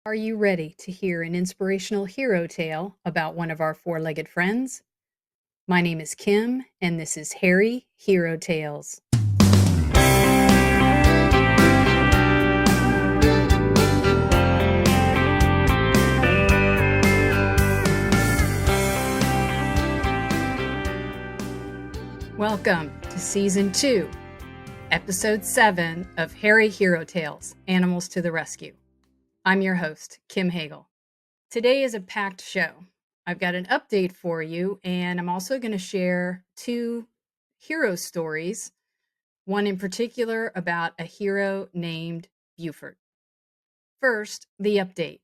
Are you ready to hear an inspirational hero tale about one of our four-legged friends? My name is Kim, and this is Harry Hero Tales. Welcome to Season 2, Episode 7 of Harry Hero Tales, Animals to the Rescue. I'm your host, Kim Hagel. Today is a packed show. I've got an update for you, and I'm also going to share two hero stories, one in particular about a hero named Buford. First, the update.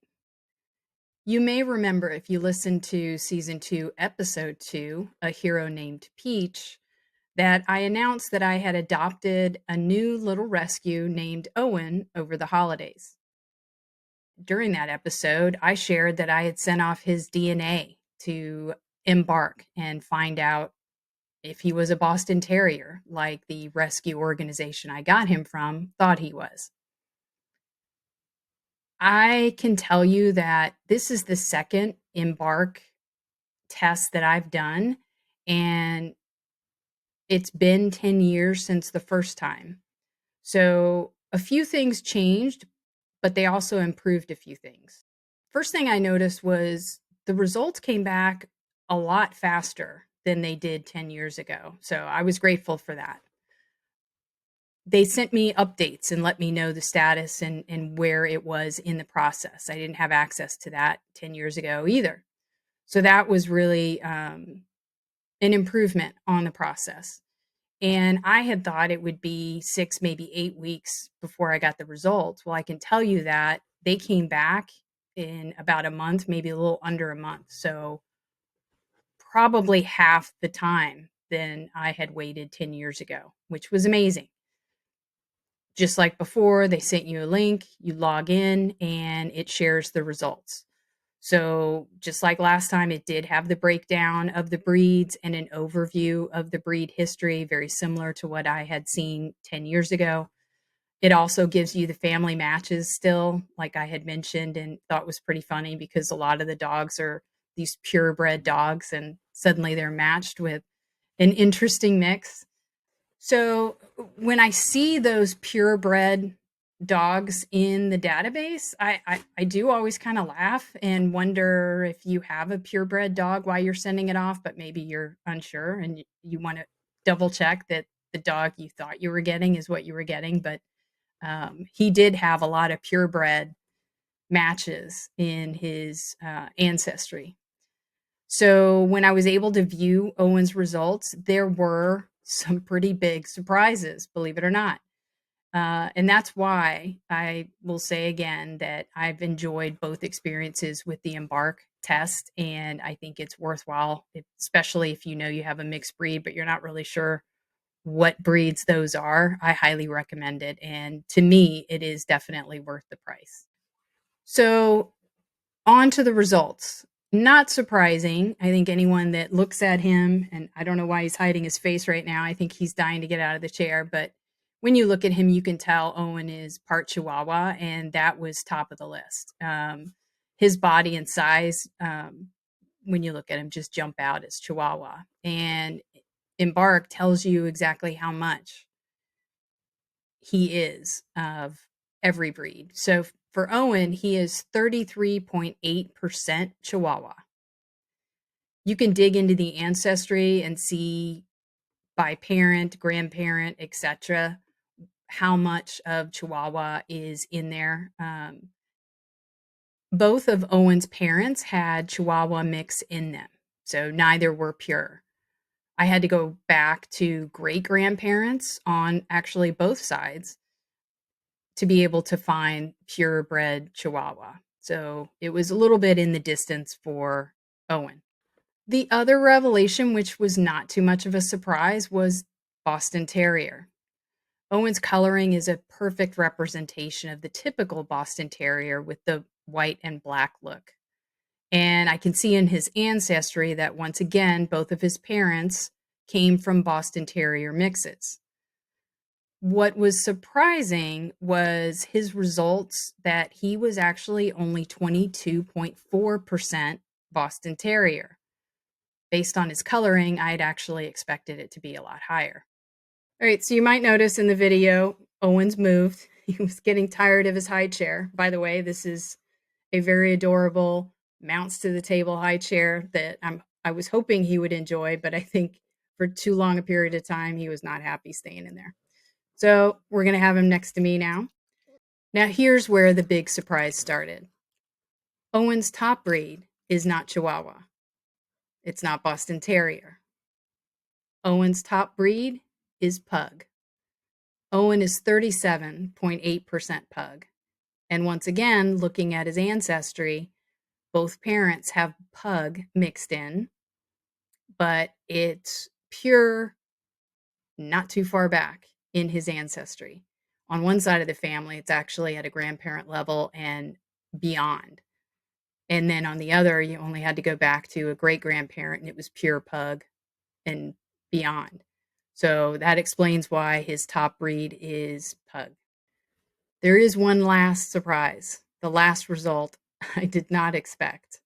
You may remember if you listened to Season 2, Episode 2, A Hero Named Peach, that I announced that I had adopted a new little rescue named Owen over the holidays. During that episode, I shared that I had sent off his DNA to Embark and find out if he was a Boston Terrier, like the rescue organization I got him from thought he was. I can tell you that this is the second Embark test that I've done, and it's been 10 years since the first time. So a few things changed, but they also improved a few things. First thing I noticed was the results came back a lot faster than they did 10 years ago. So I was grateful for that. They sent me updates and let me know the status and where it was in the process. I didn't have access to that 10 years ago either. So that was really an improvement on the process. And I had thought it would be 6, maybe 8 weeks before I got the results. Well, I can tell you that they came back in about a month, maybe a little under a month. So probably half the time than I had waited 10 years ago, which was amazing. Just like before, they sent you a link, you log in, and it shares the results. So just like last time, it did have the breakdown of the breeds and an overview of the breed history, very similar to what I had seen 10 years ago. It also gives you the family matches still, like I had mentioned, and thought was pretty funny because a lot of the dogs are these purebred dogs, and suddenly they're matched with an interesting mix. So when I see those purebred dogs in the database, I do always kind of laugh and wonder if you have a purebred dog while you're sending it off, but maybe you're unsure and you want to double check that the dog you thought you were getting is what you were getting. But he did have a lot of purebred matches in his ancestry. So when I was able to view Owen's results, there were some pretty big surprises, believe it or not. And that's why I will say again that I've enjoyed both experiences with the Embark test. And I think it's worthwhile, especially if you know you have a mixed breed, but you're not really sure what breeds those are. I highly recommend it. And to me, it is definitely worth the price. So on to the results. Not surprising. I think anyone that looks at him, and I don't know why he's hiding his face right now. I think he's dying to get out of the chair. But when you look at him, you can tell Owen is part Chihuahua, and that was top of the list. His body and size, when you look at him, just jump out as Chihuahua. And Embark tells you exactly how much he is of every breed. So for Owen, he is 33.8% Chihuahua. You can dig into the ancestry and see by parent, grandparent, etc., how much of Chihuahua is in there. Both of Owen's parents had Chihuahua mix in them, so neither were pure. I had to go back to great-grandparents on actually both sides to be able to find purebred Chihuahua. So it was a little bit in the distance for Owen. The other revelation, which was not too much of a surprise, was Boston Terrier. Owen's coloring is a perfect representation of the typical Boston Terrier with the white and black look. And I can see in his ancestry that once again, both of his parents came from Boston Terrier mixes. What was surprising was his results that he was actually only 22.4% Boston Terrier. Based on his coloring, I'd actually expected it to be a lot higher. All right, so you might notice in the video, Owen's moved. He was getting tired of his high chair. By the way, this is a very adorable mounts to the table high chair that I was hoping he would enjoy, but I think for too long a period of time, he was not happy staying in there. So we're going to have him next to me now. Now, here's where the big surprise started. Owen's top breed is not Chihuahua. It's not Boston Terrier. Owen's top breed is Pug. Owen is 37.8% Pug. And once again, looking at his ancestry, both parents have Pug mixed in, but it's pure, not too far back in his ancestry. On one side of the family, it's actually at a grandparent level and beyond. And then on the other, you only had to go back to a great grandparent and it was pure Pug and beyond. So that explains why his top breed is Pug. There is one last surprise, the last result I did not expect.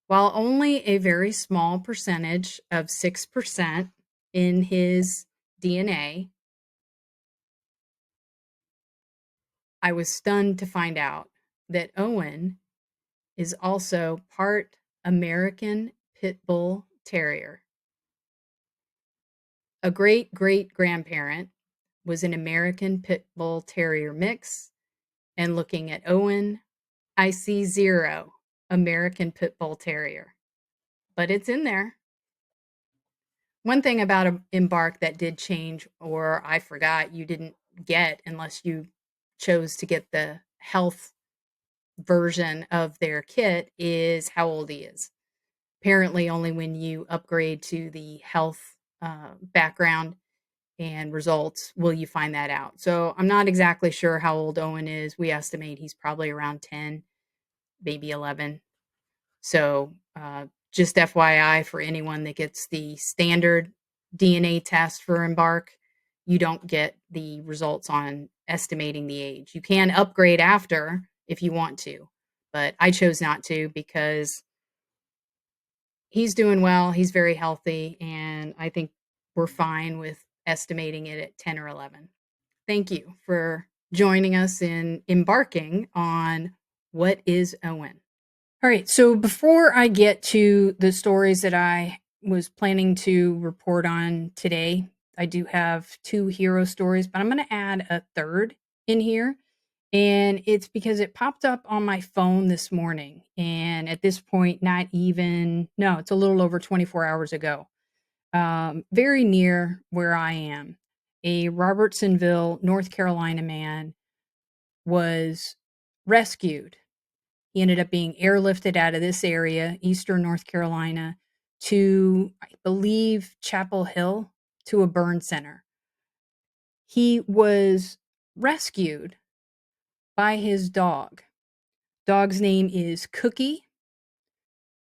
While only a very small percentage of 6% in his DNA, I was stunned to find out that Owen is also part American Pit Bull Terrier. A great great grandparent was an American Pit Bull Terrier mix, and looking at Owen, I see 0 American Pit Bull Terrier, but it's in there. One thing about Embark that did change, or I forgot you didn't get unless you chose to get the health version of their kit, is how old he is. Apparently, only when you upgrade to the health background and results will you find that out. So I'm not exactly sure how old Owen is. We estimate he's probably around 10, maybe 11. So just FYI for anyone that gets the standard DNA test for Embark, you don't get the results on estimating the age. You can upgrade after if you want to, but I chose not to because he's doing well. He's very healthy, and I think we're fine with estimating it at 10 or 11. Thank you for joining us in embarking on What is Owen? All right, so before I get to the stories that I was planning to report on today, I do have 2 hero stories, but I'm going to add a third in here. And it's because it popped up on my phone this morning. And at this point, not even, no, it's a little over 24 hours ago. Very near where I am. A Robertsonville, North Carolina man was rescued. He ended up being airlifted out of this area, eastern North Carolina, to, I believe, Chapel Hill, to a burn center. He was rescued by his dog. Dog's name is Cookie.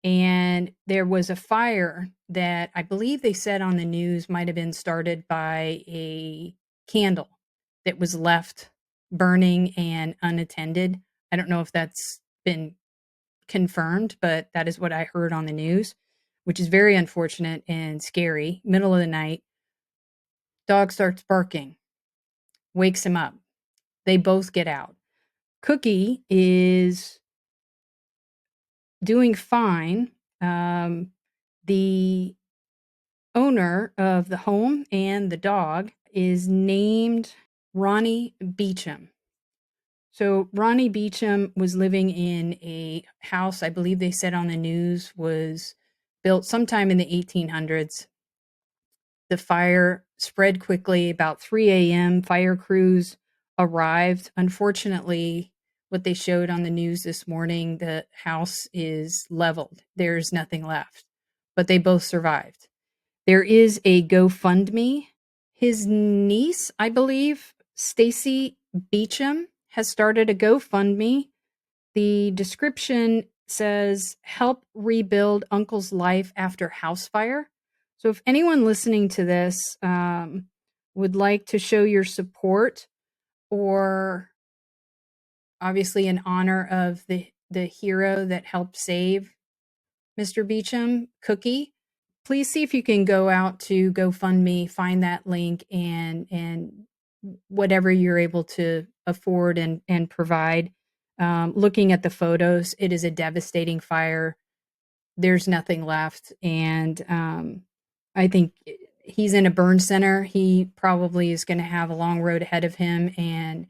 And there was a fire that I believe they said on the news might have been started by a candle that was left burning and unattended. I don't know if that's been confirmed, but that is what I heard on the news, which is very unfortunate and scary. Middle of the night, dog starts barking, wakes him up. They both get out. Cookie is doing fine. The owner of the home and the dog is named Ronnie Beecham. So Ronnie Beecham was living in a house, I believe they said on the news, was built sometime in the 1800s. The fire spread quickly. About 3 a.m., fire crews arrived. Unfortunately, what they showed on the news this morning, the house is leveled. There's nothing left, but they both survived. There is a GoFundMe. His niece, I believe, Stacy Beecham, has started a GoFundMe. The description says, "Help rebuild uncle's life after house fire." So if anyone listening to this would like to show your support or obviously in honor of the hero that helped save Mr. Beecham, Cookie, please see if you can go out to GoFundMe, find that link, and whatever you're able to afford and provide. Looking at the photos, it is a devastating fire. There's nothing left, and I think he's in a burn center. He probably is going to have a long road ahead of him, and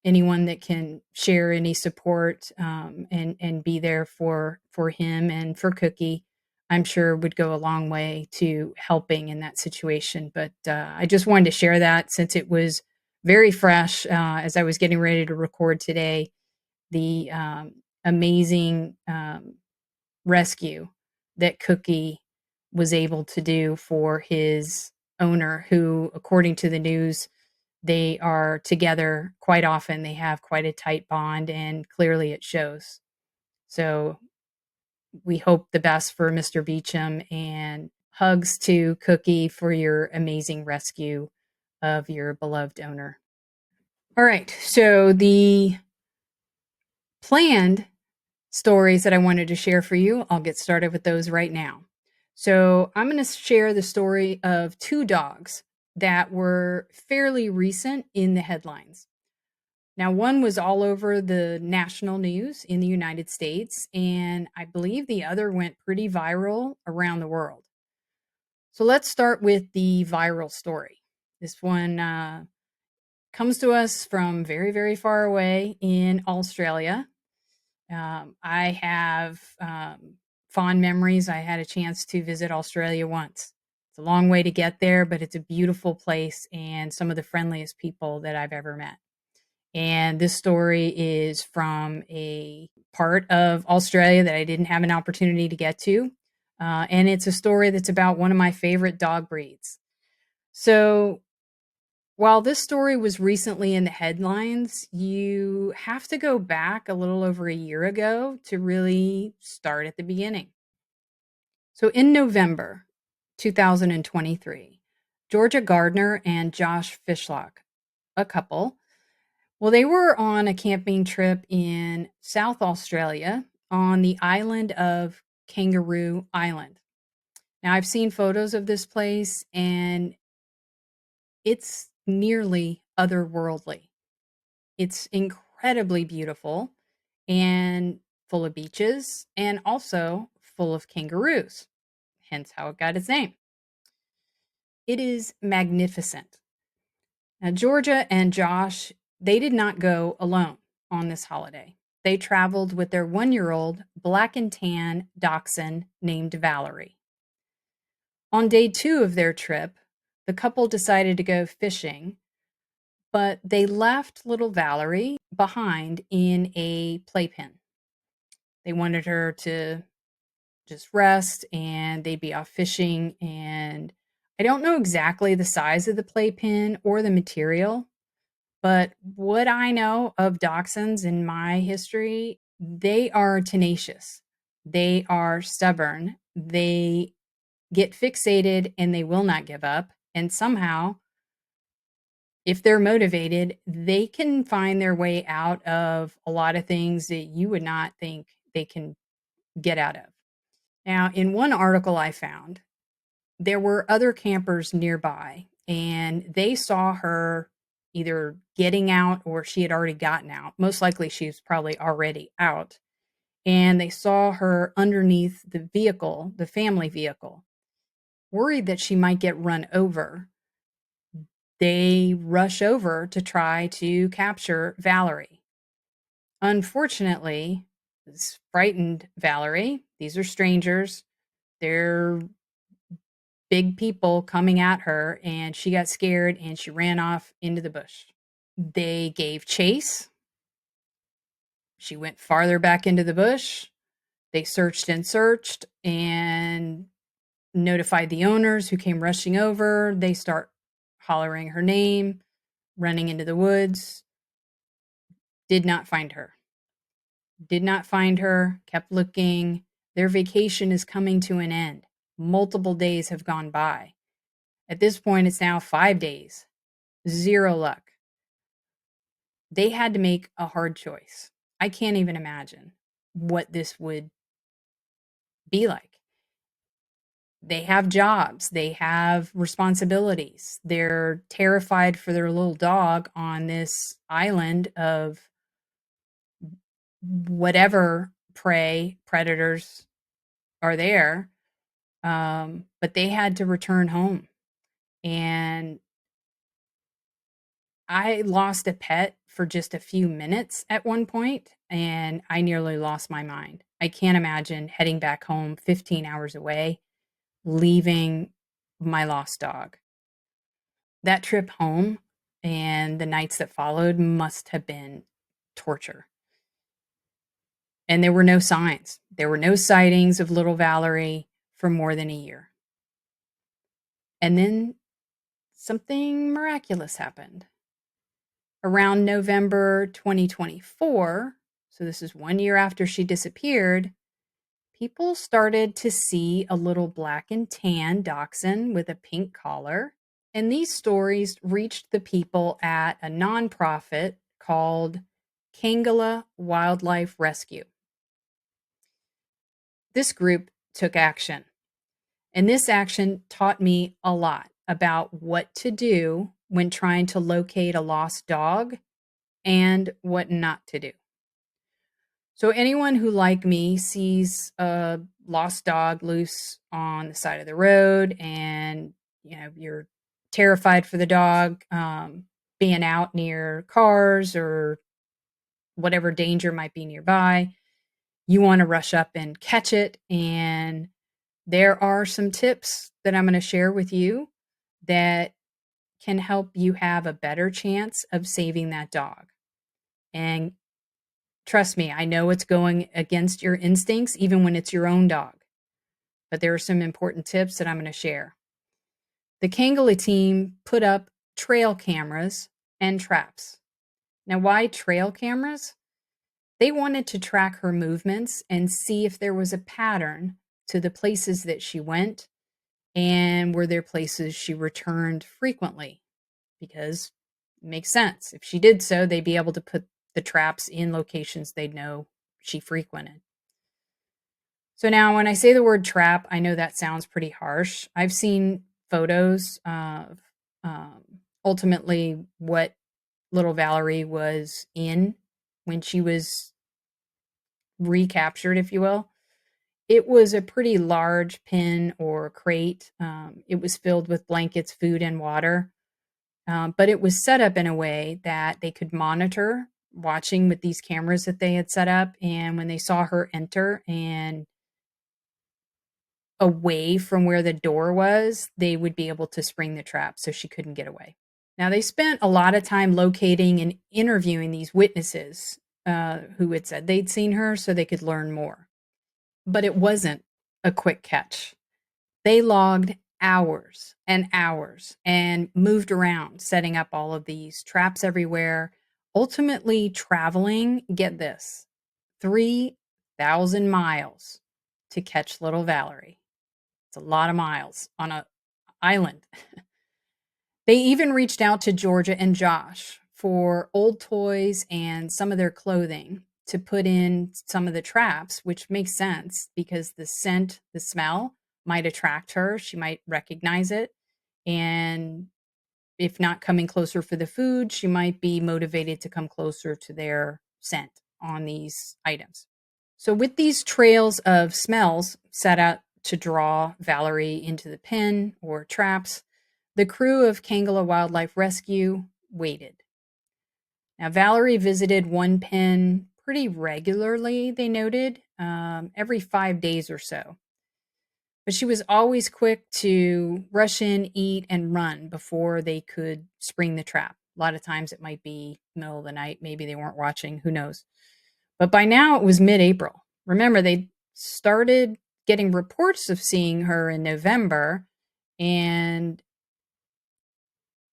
anyone that can share any support and be there for him and for Cookie, I'm sure would go a long way to helping in that situation. But I just wanted to share that since it was very fresh as I was getting ready to record today. The amazing rescue that Cookie was able to do for his owner, who, according to the news, they are together quite often. They have quite a tight bond, and clearly it shows. So we hope the best for Mr. Beecham, and hugs to Cookie for your amazing rescue of your beloved owner. All right. So the planned stories that I wanted to share for you, I'll get started with those right now. So I'm going to share the story of two dogs that were fairly recent in the headlines. Now, one was all over the national news in the United States, and I believe the other went pretty viral around the world. So let's start with the viral story. This one comes to us from very, very far away in Australia. I have fond memories. I had a chance to visit Australia once. It's a long way to get there, but it's a beautiful place and some of the friendliest people that I've ever met. And this story is from a part of Australia that I didn't have an opportunity to get to. And it's a story that's about one of my favorite dog breeds. So while this story was recently in the headlines, you have to go back a little over a year ago to really start at the beginning. So in November 2023, Georgia Gardner and Josh Fishlock, a couple, well, they were on a camping trip in South Australia on the island of Kangaroo Island. Now, I've seen photos of this place and it's nearly otherworldly. It's incredibly beautiful and full of beaches and also full of kangaroos, hence how it got its name. It is magnificent. Now, Georgia and Josh, they did not go alone on this holiday. They traveled with their 1-year-old black and tan dachshund named Valerie. On day 2 of their trip, the couple decided to go fishing, but they left little Valerie behind in a playpen. They wanted her to just rest and they'd be off fishing. And I don't know exactly the size of the playpen or the material, but what I know of dachshunds in my history, they are tenacious. They are stubborn. They get fixated and they will not give up. And somehow, if they're motivated, they can find their way out of a lot of things that you would not think they can get out of. Now, in one article I found, there were other campers nearby and they saw her either getting out or she had already gotten out. Most likely she was probably already out. And they saw her underneath the vehicle, the family vehicle. Worried that she might get run over, they rush over to try to capture Valerie. Unfortunately, this frightened Valerie. These are strangers. They're big people coming at her, and she got scared and she ran off into the bush. They gave chase. She went farther back into the bush. They searched and searched and notified the owners who came rushing over. They start hollering her name, running into the woods. Did not find her. Did not find her, kept looking. Their vacation is coming to an end. Multiple days have gone by. At this point, it's now 5 days, zero luck. They had to make a hard choice. I can't even imagine what this would be like. They have jobs, they have responsibilities. They're terrified for their little dog on this island of whatever predators are there. But they had to return home. And I lost a pet for just a few minutes at one point, and I nearly lost my mind. I can't imagine heading back home 15 hours away, leaving my lost dog. That trip home and the nights that followed must have been torture. And there were no signs. There were no sightings of little Valerie for more than a year. And then something miraculous happened. Around November 2024, so this is 1 year after she disappeared, people started to see a little black and tan dachshund with a pink collar. And these stories reached the people at a nonprofit called Kangaroo Wildlife Rescue. This group took action, and this action taught me a lot about what to do when trying to locate a lost dog and what not to do. So anyone who, like me, sees a lost dog loose on the side of the road and you're terrified for the dog, being out near cars or whatever danger might be nearby, you want to rush up and catch it. And there are some tips that I'm going to share with you that can help you have a better chance of saving that dog. And trust me, I know it's going against your instincts, even when it's your own dog. But there are some important tips that I'm going to share. The Kangaroo team put up trail cameras and traps. Now, why trail cameras? They wanted to track her movements and see if there was a pattern to the places that she went and were there places she returned frequently, because it makes sense. If she did so, they'd be able to put the traps in locations they'd know she frequented. So now when I say the word trap, I know that sounds pretty harsh. I've seen photos of ultimately what little Valerie was in when she was recaptured, if you will. It was a pretty large pen or crate. It was filled with blankets, food, and water. But it was set up in a way that they could monitor, watching with these cameras that they had set up. And when they saw her enter and away from where the door was, they would be able to spring the trap so she couldn't get away. Now, they spent a lot of time locating and interviewing these witnesses who had said they'd seen her so they could learn more. But it wasn't a quick catch. They logged hours and hours and moved around, setting up all of these traps everywhere, ultimately traveling, get this, 3,000 miles to catch little Valerie. It's a lot of miles on an island. They even reached out to Georgia and Josh for old toys and some of their clothing to put in some of the traps, which makes sense because the scent, the smell might attract her. She might recognize it. And if not coming closer for the food, she might be motivated to come closer to their scent on these items. So with these trails of smells set out to draw Valerie into the pen or traps, the crew of Kangaroo Wildlife Rescue waited. Now, Valerie visited one pen pretty regularly, they noted, every 5 days or so. But she was always quick to rush in, eat, and run before they could spring the trap. A lot of times it might be middle of the night. Maybe they weren't watching. Who knows? But by now it was mid-April. Remember, they started getting reports of seeing her in November, and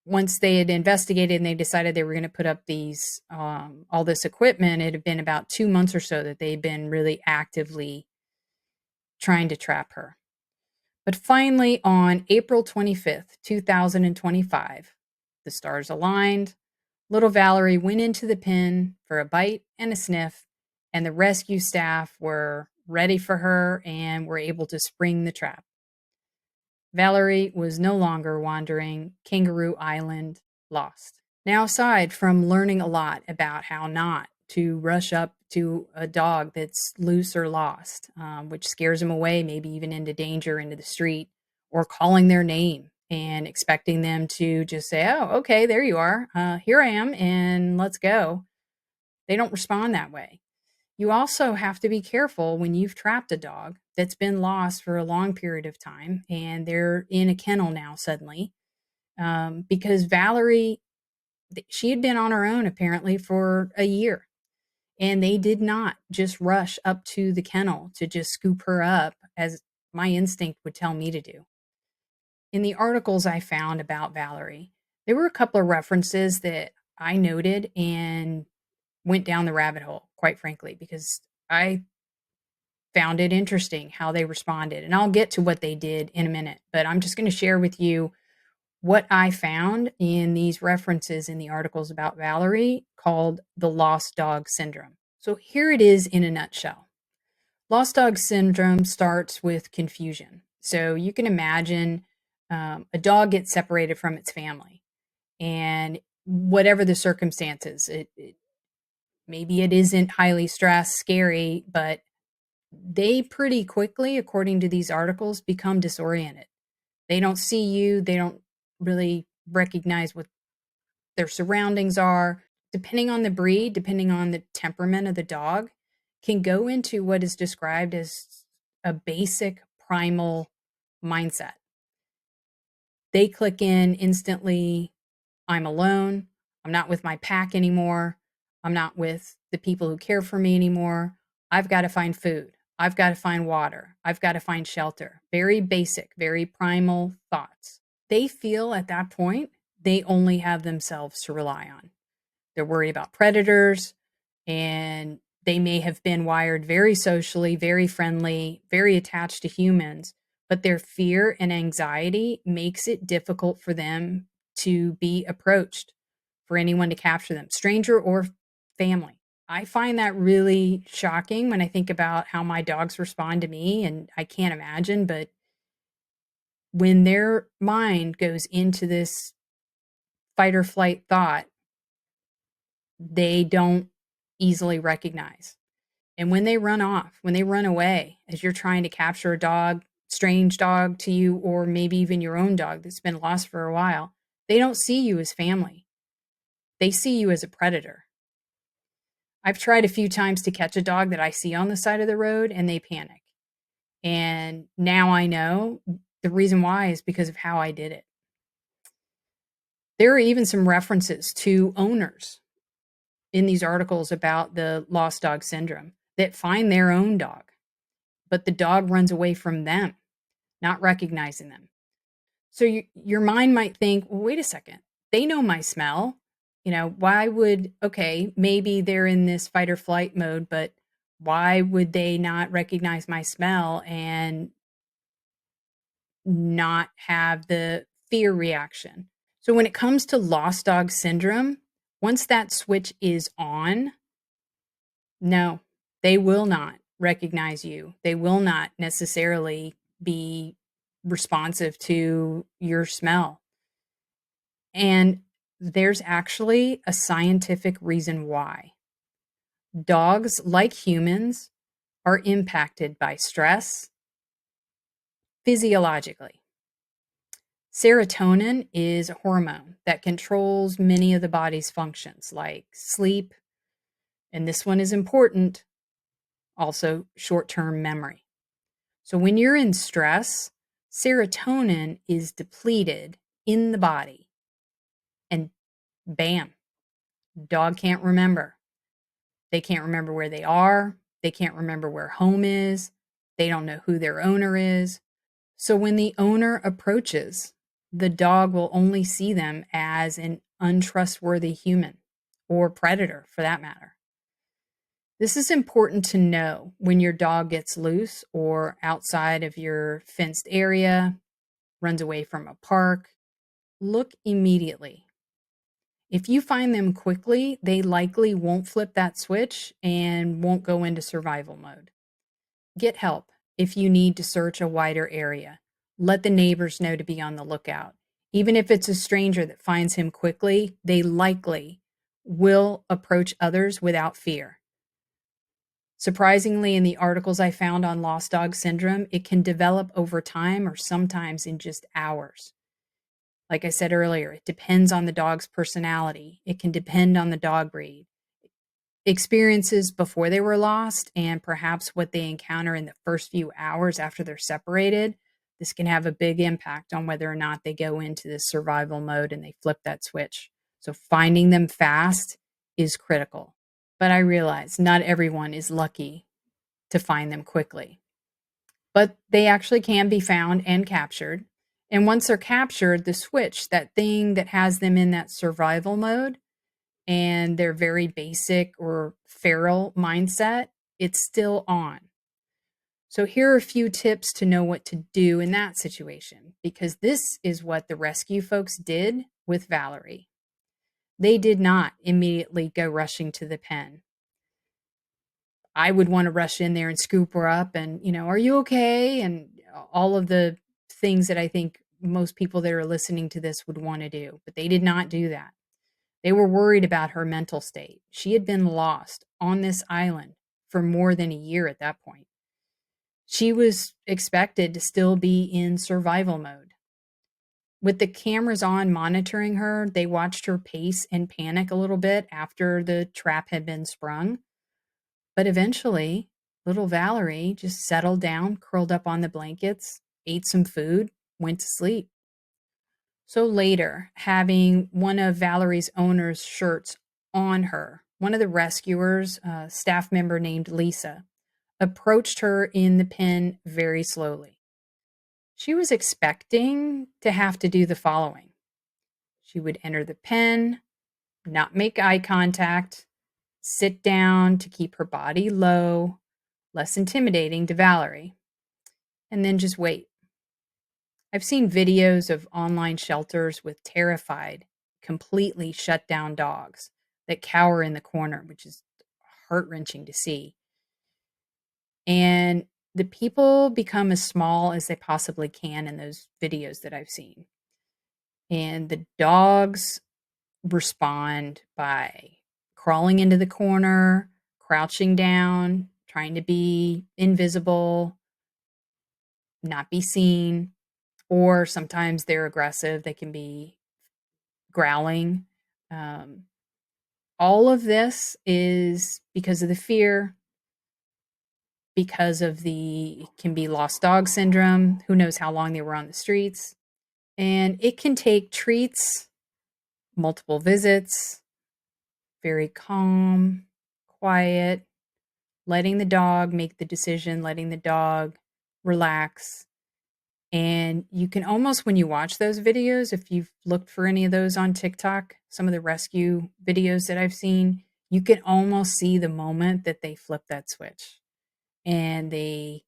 once they had investigated and they decided they were going to put up these all this equipment, it had been about 2 months or so that they'd been really actively trying to trap her. But finally, on April 25th, 2025, the stars aligned. Little Valerie went into the pen for a bite and a sniff, and the rescue staff were ready for her and were able to spring the trap. Valerie was no longer wandering Kangaroo Island lost. Now, aside from learning a lot about how not to rush up to a dog that's loose or lost, which scares them away, maybe even into danger, into the street, or calling their name and expecting them to just say, oh, okay, there you are. Here I am, and let's go. They don't respond that way. You also have to be careful when you've trapped a dog that's been lost for a long period of time and they're in a kennel now suddenly, because Valerie, she had been on her own apparently for a year, and they did not just rush up to the kennel to just scoop her up as my instinct would tell me to do. In the articles I found about Valerie, there were a couple of references that I noted and went down the rabbit hole, quite frankly, because I found it interesting how they responded. And I'll get to what they did in a minute, but I'm just going to share with you what I found in these references in the articles about Valerie called the lost dog syndrome. So here it is in a nutshell. Lost dog syndrome starts with confusion. So you can imagine a dog gets separated from its family, and whatever the circumstances, maybe it isn't highly stressed, scary, but they pretty quickly, according to these articles, become disoriented. They don't see you, they don't really recognize what their surroundings are. Depending on the breed, depending on the temperament of the dog, can go into what is described as a basic primal mindset. They click in instantly. I'm alone. I'm not with my pack anymore. I'm not with the people who care for me anymore. I've got to find food. I've got to find water. I've got to find shelter. Very basic, very primal thoughts. They feel at that point they only have themselves to rely on. They're worried about predators, and they may have been wired very socially, very friendly, very attached to humans, but their fear and anxiety makes it difficult for them to be approached, for anyone to capture them, stranger or family. I find that really shocking when I think about how my dogs respond to me, and I can't imagine, but when their mind goes into this fight or flight thought, they don't easily recognize. And when they run off, when they run away, as you're trying to capture a dog, strange dog to you, or maybe even your own dog that's been lost for a while, they don't see you as family. They see you as a predator. I've tried a few times to catch a dog that I see on the side of the road and they panic. And now I know the reason why is because of how I did it. There are even some references to owners in these articles about the lost dog syndrome that find their own dog, but the dog runs away from them, not recognizing them. So your mind might think, well, wait a second, they know my smell. Why would, okay, maybe they're in this fight or flight mode, but why would they not recognize my smell and not have the fear reaction? So when it comes to lost dog syndrome, once that switch is on, no, they will not recognize you. They will not necessarily be responsive to your smell. And there's actually a scientific reason why. Dogs, like humans, are impacted by stress physiologically. Serotonin is a hormone that controls many of the body's functions, like sleep, and this one is important, also short-term memory. So when you're in stress, serotonin is depleted in the body, and bam, dog can't remember. They can't remember where they are. They can't remember where home is. They don't know who their owner is. So when the owner approaches, the dog will only see them as an untrustworthy human or predator for that matter. This is important to know when your dog gets loose or outside of your fenced area, runs away from a park. Look immediately. If you find them quickly, they likely won't flip that switch and won't go into survival mode. Get help if you need to search a wider area. Let the neighbors know to be on the lookout. Even if it's a stranger that finds him quickly, they likely will approach others without fear. Surprisingly, in the articles I found on lost dog syndrome, it can develop over time or sometimes in just hours. Like I said earlier, it depends on the dog's personality. It can depend on the dog breed, experiences before they were lost, and perhaps what they encounter in the first few hours after they're separated. This can have a big impact on whether or not they go into this survival mode and they flip that switch. So finding them fast is critical. But I realize not everyone is lucky to find them quickly. But they actually can be found and captured. And once they're captured, the switch, that thing that has them in that survival mode and their very basic or feral mindset, it's still on. So here are a few tips to know what to do in that situation, because this is what the rescue folks did with Valerie. They did not immediately go rushing to the pen. I would want to rush in there and scoop her up and, are you okay? And all of the things that I think most people that are listening to this would want to do. But they did not do that. They were worried about her mental state. She had been lost on this island for more than a year at that point. She was expected to still be in survival mode. With the cameras on monitoring her, they watched her pace and panic a little bit after the trap had been sprung. But eventually, little Valerie just settled down, curled up on the blankets, ate some food, went to sleep. So later, having one of Valerie's owner's shirts on her, one of the rescuers, a staff member named Lisa, approached her in the pen very slowly. She was expecting to have to do the following. She would enter the pen, not make eye contact, sit down to keep her body low, less intimidating to Valerie, and then just wait. I've seen videos of online shelters with terrified, completely shut down dogs that cower in the corner, which is heart-wrenching to see. And the people become as small as they possibly can in those videos that I've seen. And the dogs respond by crawling into the corner, crouching down, trying to be invisible, not be seen, or sometimes they're aggressive. They can be growling. Um, all of this is because of the fear, because of it can be lost dog syndrome. Who knows how long they were on the streets. And it can take treats, multiple visits, very calm, quiet, letting the dog make the decision, letting the dog relax. And you can almost, when you watch those videos, if you've looked for any of those on TikTok, some of the rescue videos that I've seen, you can almost see the moment that they flip that switch and they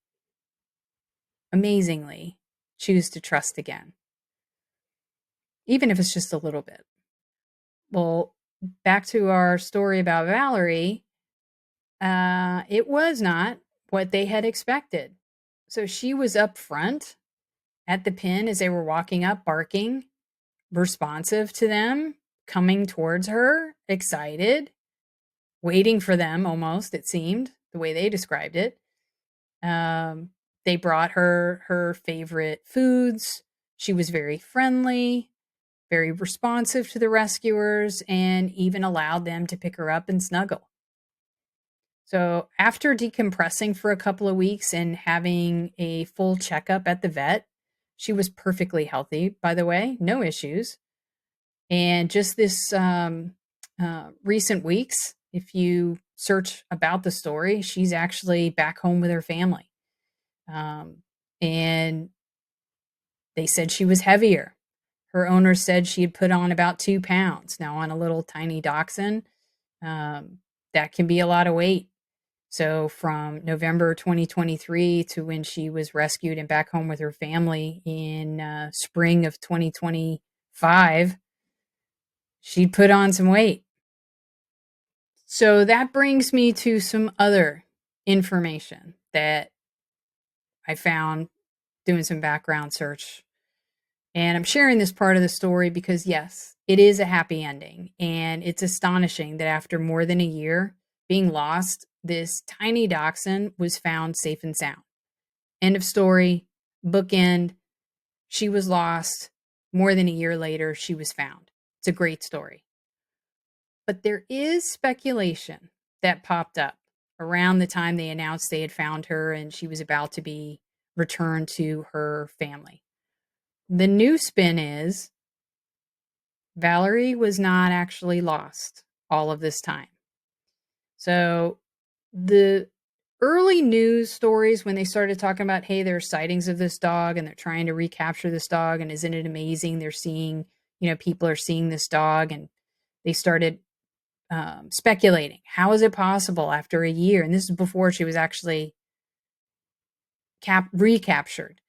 amazingly choose to trust again, even if it's just a little bit. Well, back to our story about Valerie, it was not what they had expected. So she was up front at the pen as they were walking up, barking, responsive to them, coming towards her, excited, waiting for them almost, it seemed, the way they described it. They brought her favorite foods. She was very friendly, very responsive to the rescuers, and even allowed them to pick her up and snuggle. So after decompressing for a couple of weeks and having a full checkup at the vet, she was perfectly healthy, by the way, no issues. And just this recent weeks, if you search about the story, she's actually back home with her family. And they said she was heavier. Her owner said she had put on about 2 pounds. Now, on a little tiny dachshund, that can be a lot of weight. So from November 2023 to when she was rescued and back home with her family in spring of 2025, she put on some weight. So that brings me to some other information that I found doing some background search. And I'm sharing this part of the story because, yes, it is a happy ending. And it's astonishing that after more than a year being lost, this tiny dachshund was found safe and sound. End of story, bookend. She was lost. More than a year later, she was found. It's a great story. But there is speculation that popped up around the time they announced they had found her and she was about to be returned to her family. The new spin is Valerie was not actually lost all of this time. So the early news stories, when they started talking about, hey, there are sightings of this dog and they're trying to recapture this dog, and isn't it amazing? They're seeing, people are seeing this dog, and they started speculating. How is it possible after a year? And this is before she was actually recaptured.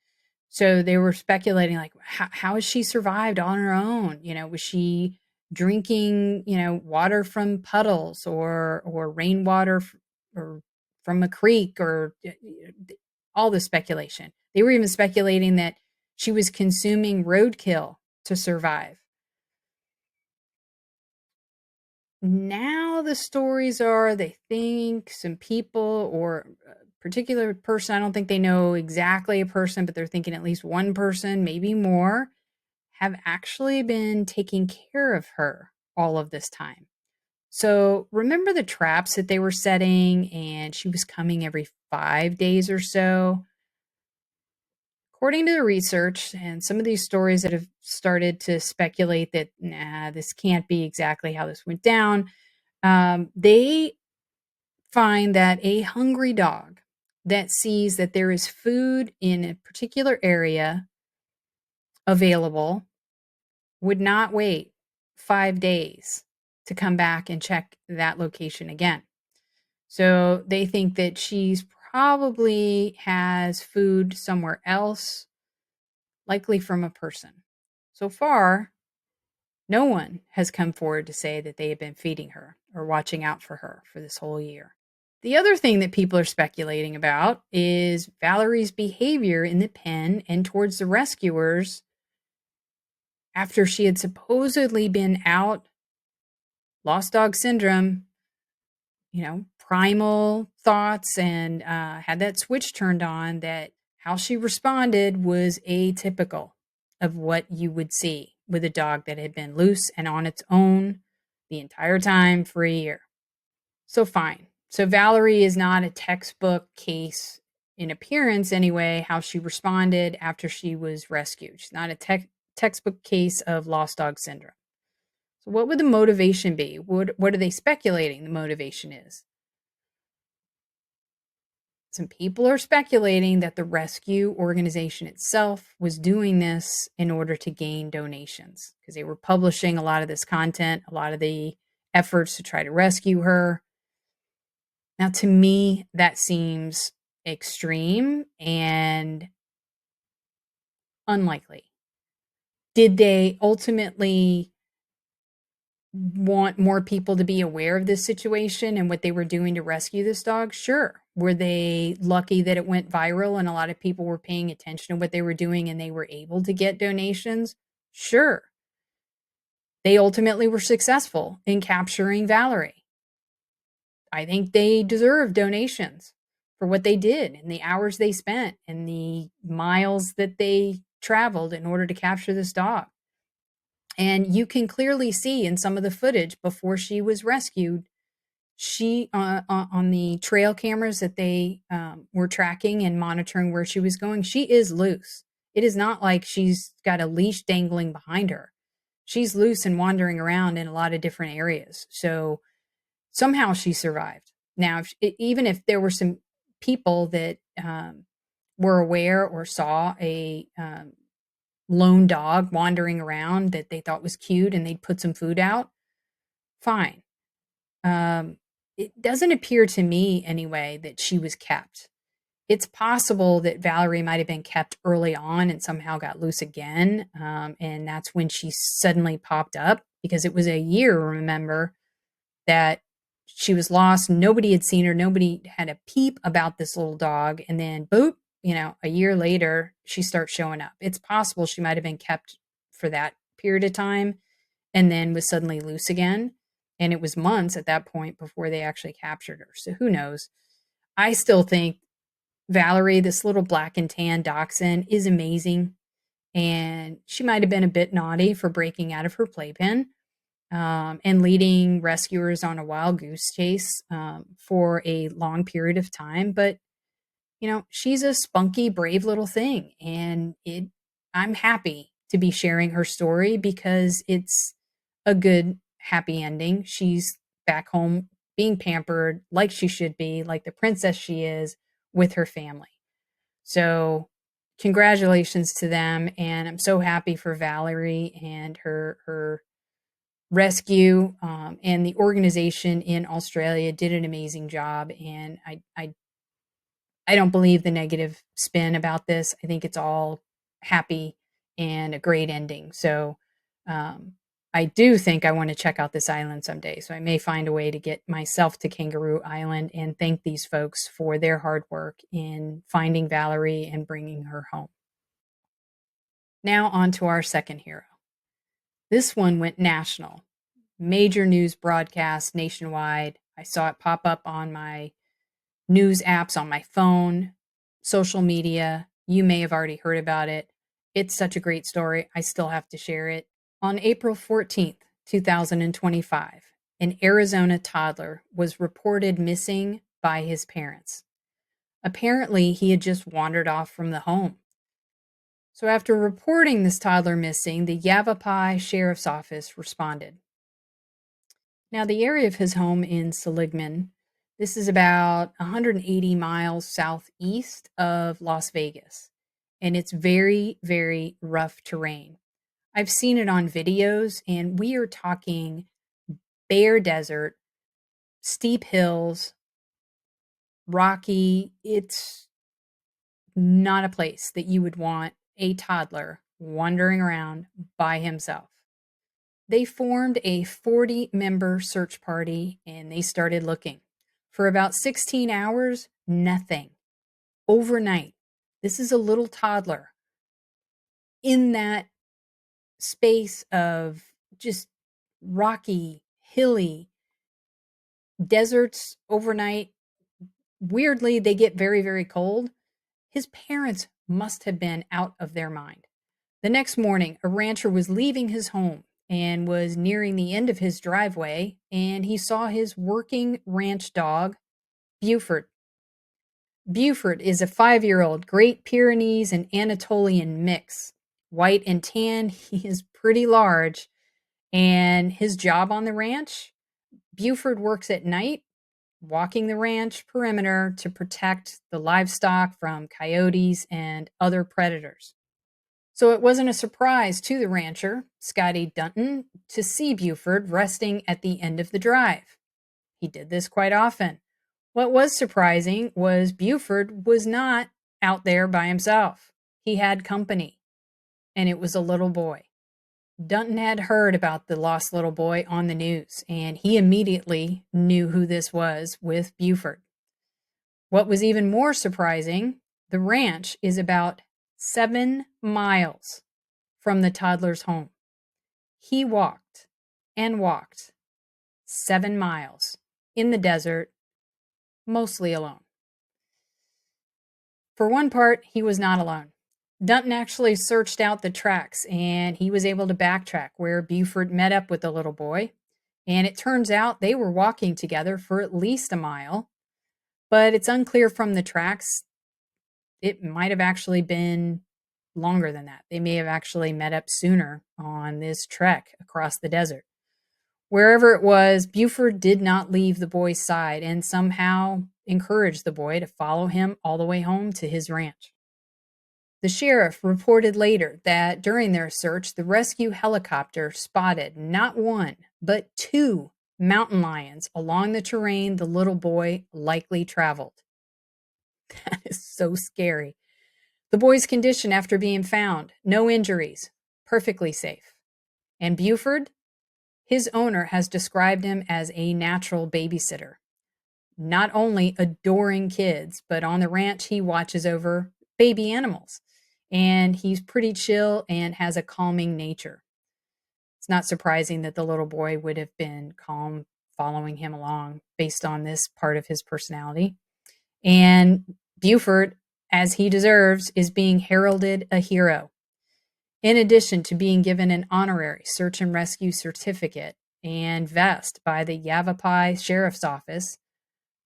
So they were speculating, like, how has she survived on her own? Was she drinking, water from puddles or rainwater or from a creek, or all the speculation. They were even speculating that she was consuming roadkill to survive. Now the stories are, they think some people or a particular person, I don't think they know exactly a person, but they're thinking at least one person, maybe more, have actually been taking care of her all of this time. So remember the traps that they were setting, and she was coming every 5 days or so? According to the research and some of these stories that have started to speculate that, nah, this can't be exactly how this went down, they find that a hungry dog that sees that there is food in a particular area available would not wait 5 days to come back and check that location again. So they think that she's probably has food somewhere else, likely from a person. So far, no one has come forward to say that they have been feeding her or watching out for her for this whole year. The other thing that people are speculating about is Valerie's behavior in the pen and towards the rescuers after she had supposedly been out, lost dog syndrome, primal thoughts, and had that switch turned on, that how she responded was atypical of what you would see with a dog that had been loose and on its own the entire time for a year. So fine. So Valerie is not a textbook case in appearance anyway, how she responded after she was rescued. She's not a textbook case of lost dog syndrome. So what would the motivation be? What are they speculating the motivation is? Some people are speculating that the rescue organization itself was doing this in order to gain donations, because they were publishing a lot of this content, a lot of the efforts to try to rescue her. Now, to me, that seems extreme and unlikely. Did they ultimately want more people to be aware of this situation and what they were doing to rescue this dog? Sure. Were they lucky that it went viral and a lot of people were paying attention to what they were doing and they were able to get donations? Sure. They ultimately were successful in capturing Valerie. I think they deserve donations for what they did and the hours they spent and the miles that they traveled in order to capture this dog. And you can clearly see in some of the footage before she was rescued, she on the trail cameras that they were tracking and monitoring where she was going, she is loose. It is not like she's got a leash dangling behind her. She's loose and wandering around in a lot of different areas. So somehow she survived. Now, even if there were some people that were aware or saw a lone dog wandering around that they thought was cute and they'd put some food out, fine. it doesn't appear to me anyway that she was kept. It's possible that Valerie might have been kept early on and somehow got loose again. And that's when she suddenly popped up because it was a year, remember, that she was lost. Nobody had seen her. Nobody had a peep about this little dog. And then, boop, a year later, she starts showing up. It's possible she might have been kept for that period of time and then was suddenly loose again. And it was months at that point before they actually captured her. So who knows? I still think Valerie, this little black and tan dachshund, is amazing. And she might have been a bit naughty for breaking out of her playpen and leading rescuers on a wild goose chase for a long period of time. But, she's a spunky, brave little thing. And I'm happy to be sharing her story because it's a good, happy ending. She's back home being pampered like she should be, like the princess she is, with her family. So, congratulations to them, and I'm so happy for Valerie and her rescue. And the organization in Australia did an amazing job. And I don't believe the negative spin about this. I think it's all happy and a great ending. So, um, I do think I want to check out this island someday. So I may find a way to get myself to Kangaroo Island and thank these folks for their hard work in finding Valerie and bringing her home. Now on to our second hero. This one went national. Major news broadcast nationwide. I saw it pop up on my news apps on my phone, social media. You may have already heard about it. It's such a great story. I still have to share it. On April 14th, 2025, an Arizona toddler was reported missing by his parents. Apparently, he had just wandered off from the home. So, after reporting this toddler missing, the Yavapai Sheriff's Office responded. Now, the area of his home in Seligman, this is about 180 miles southeast of Las Vegas, and it's very, very rough terrain. I've seen it on videos, and we are talking bare desert, steep hills, rocky. It's not a place that you would want a toddler wandering around by himself. They formed a 40-member search party and they started looking. For about 16 hours, nothing. Overnight, this is a little toddler in that space of just rocky, hilly deserts overnight. Weirdly, they get very, very cold. His parents must have been out of their mind. The next morning, a rancher was leaving his home and was nearing the end of his driveway, and he saw his working ranch dog, Buford. Buford is a 5-year-old Great Pyrenees and Anatolian mix. White and tan, he is pretty large, and his job on the ranch, Buford works at night, walking the ranch perimeter to protect the livestock from coyotes and other predators. So it wasn't a surprise to the rancher, Scotty Dunton, to see Buford resting at the end of the drive. He did this quite often. What was surprising was Buford was not out there by himself. He had company, and it was a little boy. Dunton had heard about the lost little boy on the news, and he immediately knew who this was with Buford. What was even more surprising, the ranch is about 7 miles from the toddler's home. He walked and walked 7 miles in the desert, mostly alone. For one part, he was not alone. Dunton actually searched out the tracks and he was able to backtrack where Buford met up with the little boy. And it turns out they were walking together for at least a mile, but it's unclear from the tracks. It might have actually been longer than that. They may have actually met up sooner on this trek across the desert. Wherever it was, Buford did not leave the boy's side and somehow encouraged the boy to follow him all the way home to his ranch. The sheriff reported later that during their search, the rescue helicopter spotted not one, but 2 mountain lions along the terrain the little boy likely traveled. That is so scary. The boy's condition after being found, no injuries, perfectly safe. And Buford, his owner has described him as a natural babysitter, not only adoring kids, but on the ranch, he watches over baby animals. And he's pretty chill and has a calming nature. It's not surprising that the little boy would have been calm following him along based on this part of his personality. And Buford, as he deserves, is being heralded a hero. In addition to being given an honorary search and rescue certificate and vest by the Yavapai Sheriff's Office,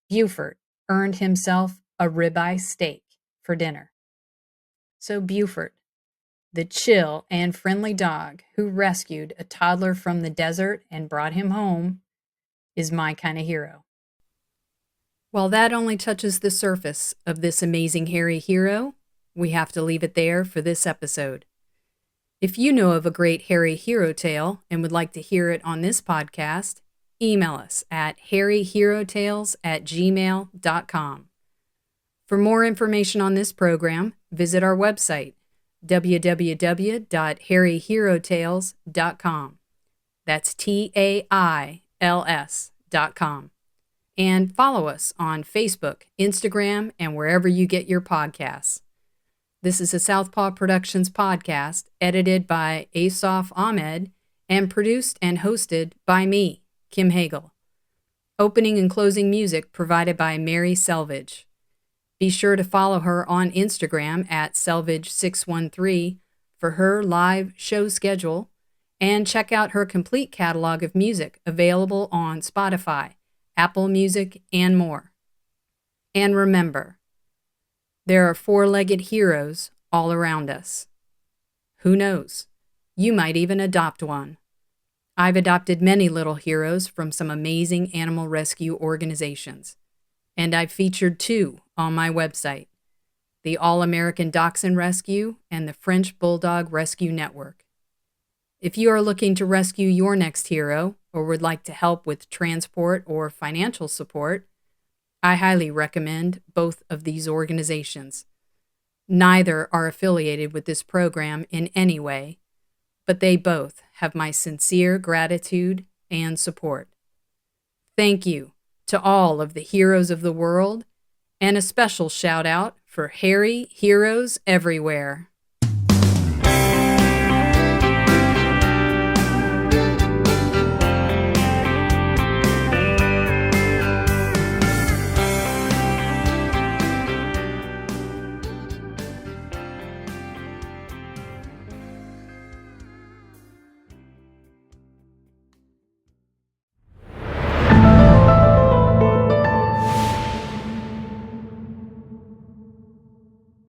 Buford earned himself a ribeye steak for dinner. So Buford, the chill and friendly dog who rescued a toddler from the desert and brought him home, is my kind of hero. While that only touches the surface of this amazing hairy hero, we have to leave it there for this episode. If you know of a great hairy hero tale and would like to hear it on this podcast, email us at hairyherotales@gmail.com. For more information on this program, visit our website, www.hairyherotales.com. That's TAILS.com. And follow us on Facebook, Instagram, and wherever you get your podcasts. This is a Southpaw Productions podcast, edited by Asaf Ahmed and produced and hosted by me, Kim Hagel. Opening and closing music provided by Mary Selvage. Be sure to follow her on Instagram at Selvage613 for her live show schedule, and check out her complete catalog of music available on Spotify, Apple Music, and more. And remember, there are four-legged heroes all around us. Who knows? You might even adopt one. I've adopted many little heroes from some amazing animal rescue organizations, and I've featured two on my website, the All-American Dachshund Rescue and the French Bulldog Rescue Network. If you are looking to rescue your next hero or would like to help with transport or financial support, I highly recommend both of these organizations. Neither are affiliated with this program in any way, but they both have my sincere gratitude and support. Thank you to all of the heroes of the world, and a special shout out for hairy heroes everywhere.